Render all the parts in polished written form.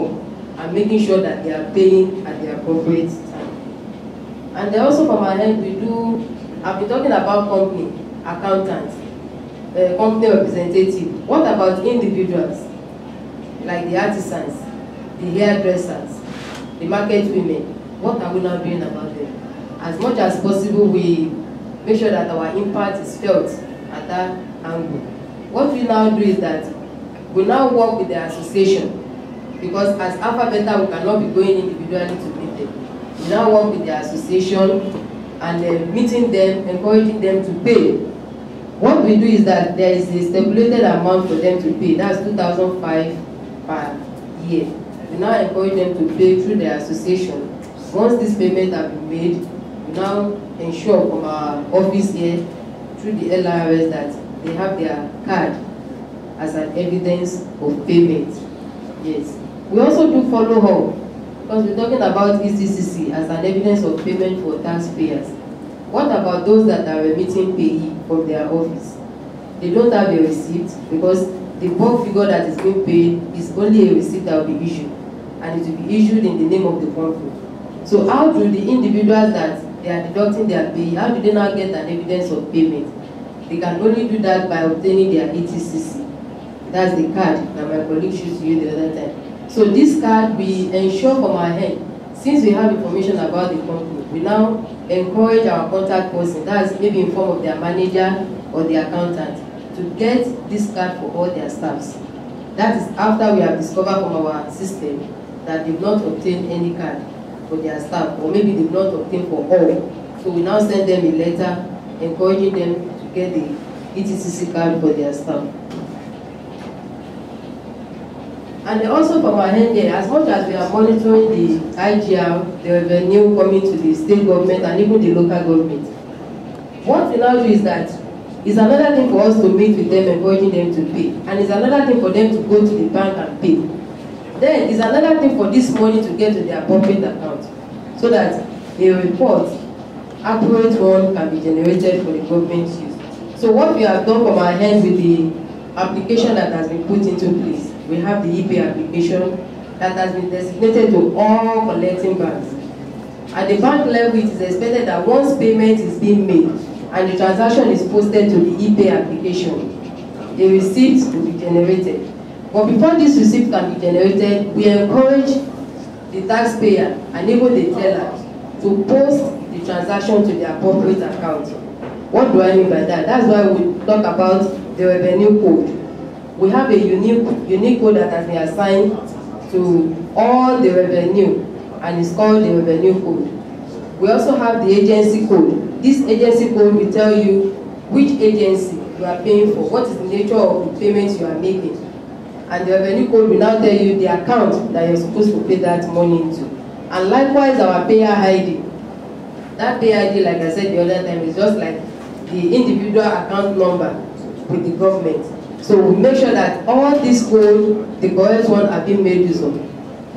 up and making sure that they are paying at the appropriate time. And then also from our end, I've been talking about company, accountants, company representative. What about individuals, like the artisans, the hairdressers, the market women? What are we now doing about them? As much as possible, we make sure that our impact is felt at that angle. What we now do is that we now work with the association, because as Alpha Beta we cannot be going individually to meet them. We now work with the association and meeting them, encouraging them to pay. What we do is that there is a stipulated amount for them to pay. That's 2,500 per year. We now encourage them to pay through the association. Once this payment has been made, we now ensure from our office here through the LRS that they have their card as an evidence of payment. Yes. We also do follow up, because we're talking about ECCC as an evidence of payment for taxpayers. What about those that are remitting payee from their office? They don't have a receipt, because the bulk figure that is being paid is only a receipt that will be issued, and it will be issued in the name of the company. So how do the individuals that they are deducting their pay, how do they now get an evidence of payment? They can only do that by obtaining their ETCC. That's the card that my colleague showed you the other time. So this card, we ensure from our end, since we have information about the company, we now encourage our contact person, that's maybe in form of their manager or the accountant, to get this card for all their staffs. That is after we have discovered from our system that they've not obtained any card for their staff, or maybe they've not obtained for all. So we now send them a letter encouraging them to get the ETCC card for their staff. And also from our end here, as much as we are monitoring the IGR, the revenue coming to the state government and even the local government, what we now do is that it's another thing for us to meet with them, encouraging them to pay. And it's another thing for them to go to the bank and pay. Then it's another thing for this money to get to their appropriate account, so that a report, accurate one, can be generated for the government use. So what we have done from our end with the application that has been put into place, we have the ePay application that has been designated to all collecting banks. At the bank level, it is expected that once payment is being made and the transaction is posted to the ePay application, a receipt will be generated. But before this receipt can be generated, we encourage the taxpayer and even the teller to post the transaction to the appropriate account. What do I mean by that? That's why we talk about the revenue code. We have a unique code that has been assigned to all the revenue, and it's called the revenue code. We also have the agency code. This agency code will tell you which agency you are paying for, what is the nature of the payments you are making. And the revenue code will now tell you the account that you're supposed to pay that money into. And likewise, our payer ID. That payer ID, like I said the other time, is just like the individual account number with the government. So we make sure that all these codes, the correct one, are being made use of.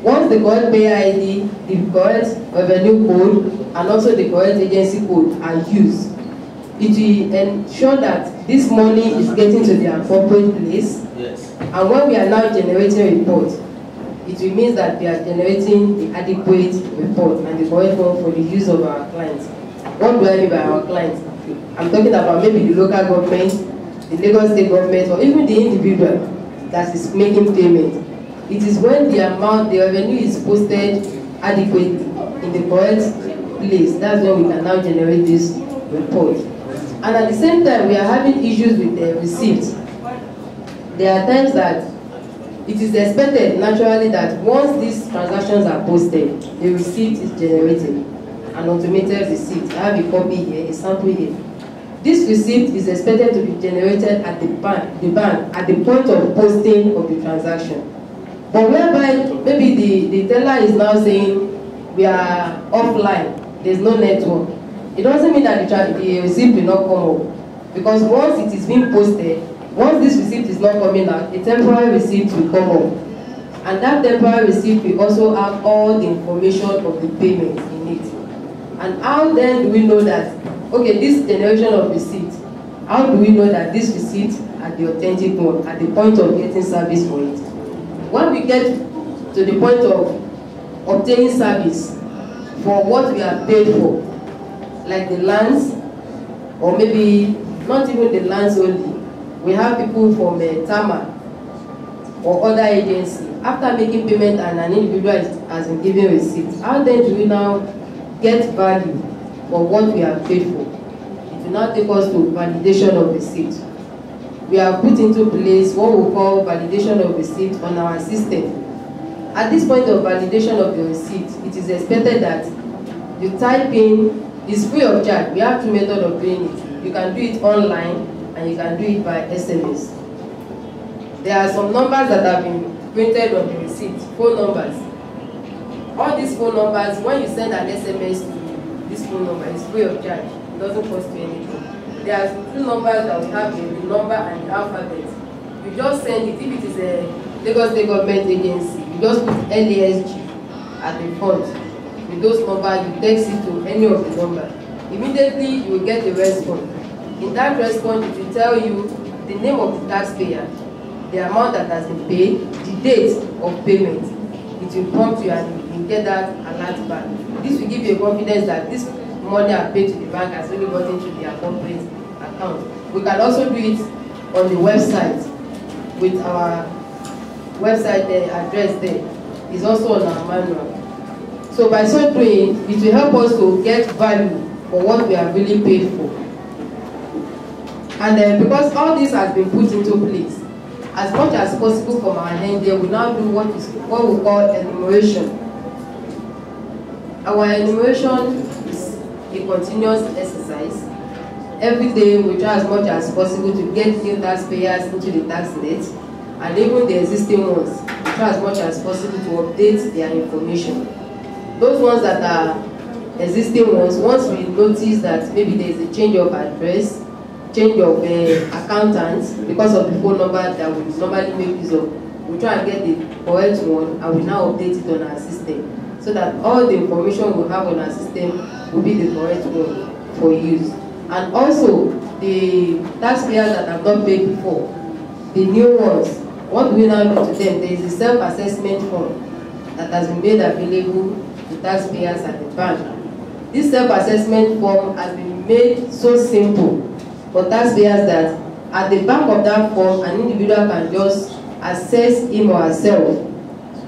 Once the correct payer ID, the correct revenue code, and also the correct agency code are used, it will ensure that this money is getting to the appropriate place. Yes. And when we are now generating reports, it will mean that we are generating the adequate report and the correct one for the use of our clients. What do I mean by our clients? I'm talking about maybe the local government, the Lagos state government, or even the individual that is making payment. It is when the amount, the revenue is posted adequately in the correct place, that's when we can now generate this report. And at the same time, we are having issues with the receipts. There are times that it is expected naturally that once these transactions are posted, the receipt is generated, an automated receipt. I have a copy here, a sample here. This receipt is expected to be generated at the bank at the point of posting of the transaction. But whereby maybe the teller is now saying we are offline, there's no network, it doesn't mean that the receipt will not come up. Because once it is being posted, once this receipt is not coming out, a temporary receipt will come up. And that temporary receipt will also have all the information of the payment in it. And how then do we know that, okay, this generation of receipt, how do we know that this receipt are the authentic one at the point of getting service for it? When we get to the point of obtaining service for what we are paid for, like the lands, or maybe not even the lands only. We have people from TAMA or other agency. After making payment and an individual has been given receipt, how then do we now get value for what we have paid for? It will now take us to validation of receipt. We have put into place what we call validation of receipt on our system. At this point of validation of the receipt, it is expected that you type in, it's free of charge. We have two methods of doing it. You can do it online and you can do it by SMS. There are some numbers that have been printed on the receipt, phone numbers. All these phone numbers, when you send an SMS to this phone number, it's free of charge. It doesn't cost you anything. There are two numbers that we have here, the number and the alphabet. You just send it. If it is a Lagos State Government agency, you just put LASG at the front. With those numbers, you text it to any of the numbers. Immediately, you will get a response. In that response, it will tell you the name of the taxpayer, the amount that has been paid, the date of payment. It will prompt you and you will get that alert back. This will give you a confidence that this money I paid to the bank has really gotten to the appropriate account. We can also do it on the website with our website address there. It's also on our manual. So by so doing, it will help us to get value for what we are really paid for. And because all this has been put into place, as much as possible from our end there, we now do what we call enumeration. Our enumeration is a continuous exercise. Every day we try as much as possible to get new taxpayers into the tax net, and even the existing ones, we try as much as possible to update their information. Those ones that are existing ones, once we notice that maybe there is a change of address, change of accountants because of the phone number that we normally make use of, we try and get the correct one and we now update it on our system so that all the information we have on our system will be the correct one for use. And also the taxpayers that have not paid before, the new ones, what do we now do to them? There is a self-assessment form that has been made available to taxpayers at the bank. This self-assessment form has been made so simple for taxpayers that at the back of that form, an individual can just assess him or herself.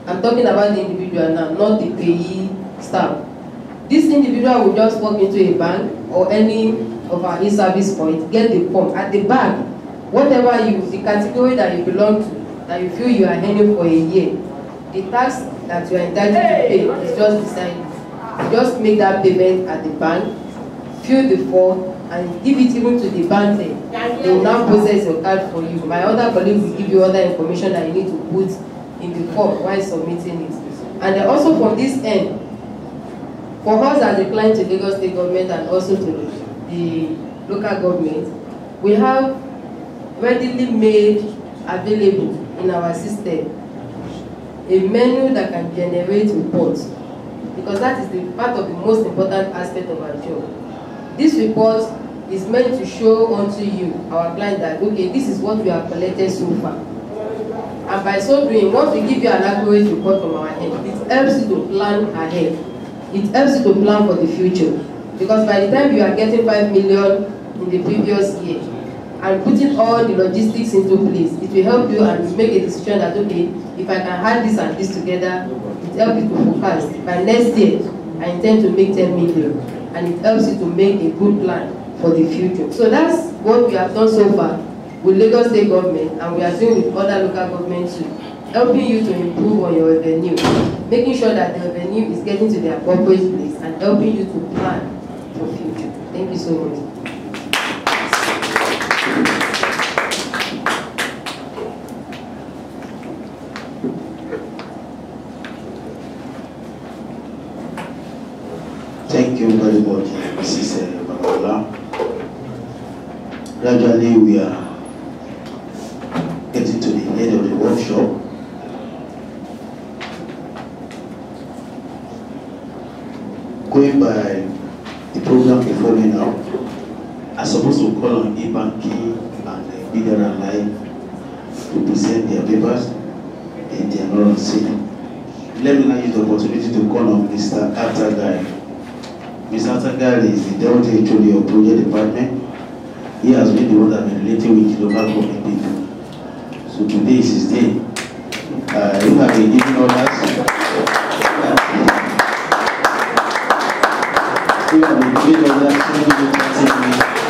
I'm talking about the individual now, not the payee staff. This individual will just walk into a bank or any of our e-service points, get the form. At the back, whatever the category that you belong to, that you feel you are earning for a year, the tax that you are entitled to pay is just beside you. You just make that payment at the bank, fill the form, and give it even to the bank there. They will now process your card for you. My other colleagues will give you other information that you need to put in the form while submitting it. And then also from this end, for us as a client to Lagos State Government and also to the local government, we have readily made available in our system a menu that can generate reports, because that is the part of the most important aspect of our job. This report is meant to show unto you, our client, that okay, this is what we have collected so far. And by so doing, once we give you an accurate report from our end, it helps you to plan ahead. It helps you to plan for the future. Because by the time you are getting 5 million in the previous year and putting all the logistics into place, it will help you and make a decision that okay, if I can add this and this together, it helps you to forecast. By next year, I intend to make 10 million. And it helps you to make a good plan for the future. So that's what we have done so far with Lagos State Government, and we are doing with other local governments too, helping you to improve on your revenue, making sure that the revenue is getting to the appropriate place, and helping you to plan for future. Thank you so much. Thank you very much, Mrs. Babaola. Gradually, we are getting to the end of the workshop. Going by the program before me now, I'm supposed to call on e-banking and Media and Live to present their papers, and they are not on scene. let me now use the opportunity to call on Mr. Atagai. Mr. Atagai is the Deputy HOD of Project Department. He has been the one that has been relating with the local government people. So today is his day. You have been giving orders. You have been giving orders.